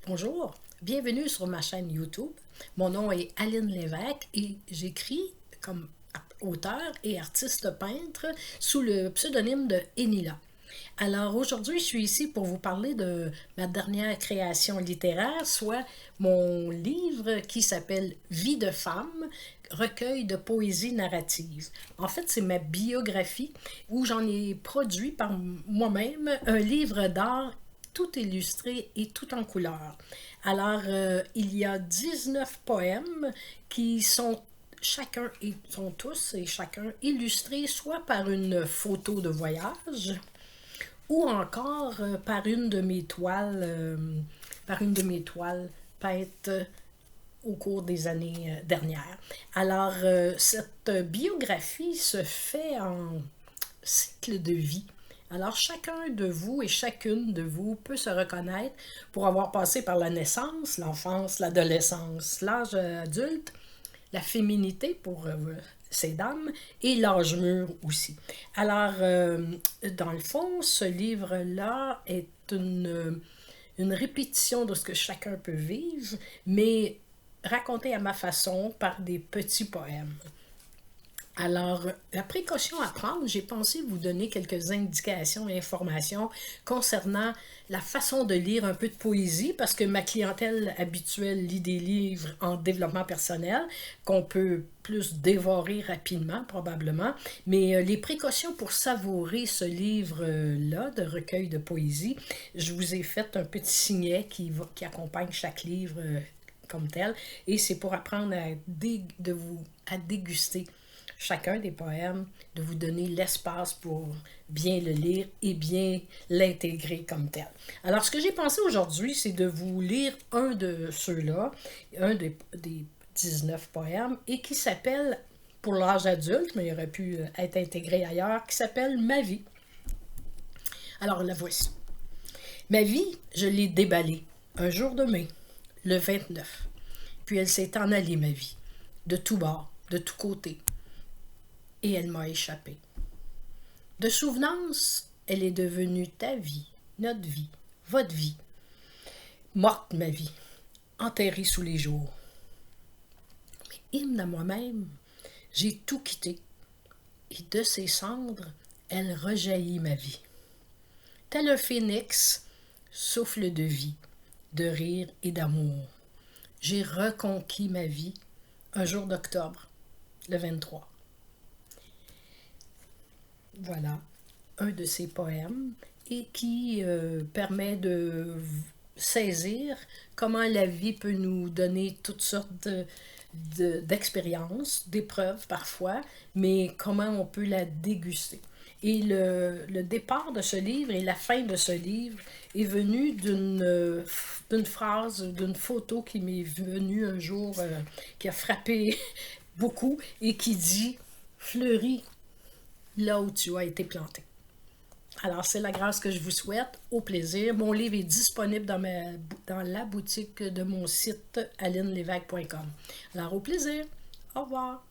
Bonjour, bienvenue sur ma chaîne YouTube. Mon nom est Aline Lévesque et j'écris comme auteur et artiste peintre sous le pseudonyme de Enila. Alors aujourd'hui, je suis ici pour vous parler de ma dernière création littéraire, soit mon livre qui s'appelle Vie de femme, recueil de poésie narrative. En fait, c'est ma biographie où j'en ai produit par moi-même un livre d'art tout illustré et tout en couleur. Alors, il y a 19 poèmes qui sont chacun et sont tous et chacun illustrés soit par une photo de voyage ou encore par une de mes toiles peintes au cours des années dernières. Alors, cette biographie se fait en cycle de vie. Alors, chacun de vous et chacune de vous peut se reconnaître pour avoir passé par la naissance, l'enfance, l'adolescence, l'âge adulte, la féminité pour ces dames et l'âge mûr aussi. Alors, dans le fond, ce livre-là est une répétition de ce que chacun peut vivre, mais raconté à ma façon par des petits poèmes. Alors, la précaution à prendre, j'ai pensé vous donner quelques indications et informations concernant la façon de lire un peu de poésie, parce que ma clientèle habituelle lit des livres en développement personnel, qu'on peut plus dévorer rapidement, probablement. Mais les précautions pour savourer ce livre-là de recueil de poésie, je vous ai fait un petit signet qui accompagne chaque livre comme tel, et c'est pour apprendre à déguster chacun des poèmes, de vous donner l'espace pour bien le lire et bien l'intégrer comme tel. Alors, ce que j'ai pensé aujourd'hui, c'est de vous lire un de ceux-là, des 19 poèmes, et qui s'appelle, pour l'âge adulte, mais il aurait pu être intégré ailleurs, qui s'appelle Ma vie. Alors, la voici. Ma vie, je l'ai déballée, un jour de mai, le 29. Puis elle s'est en allée, ma vie, de tous bords, de tous côtés, et elle m'a échappé. De souvenance, elle est devenue ta vie, notre vie, votre vie. Morte ma vie, enterrée sous les jours. Mais hymne à moi-même, j'ai tout quitté, et de ses cendres, elle rejaillit ma vie. Tel un phénix, souffle de vie, de rire et d'amour. J'ai reconquis ma vie un jour d'octobre, le 23. Voilà un de ces poèmes et qui permet de saisir comment la vie peut nous donner toutes sortes d'expériences, d'épreuves parfois, mais comment on peut la déguster. Et le départ de ce livre et la fin de ce livre est venu d'une phrase, d'une photo qui m'est venue un jour, qui a frappé beaucoup et qui dit « Fleuris là où tu as été planté ». Alors, c'est la grâce que je vous souhaite. Au plaisir. Mon livre est disponible dans la boutique de mon site alinelevac.com. Alors, au plaisir. Au revoir.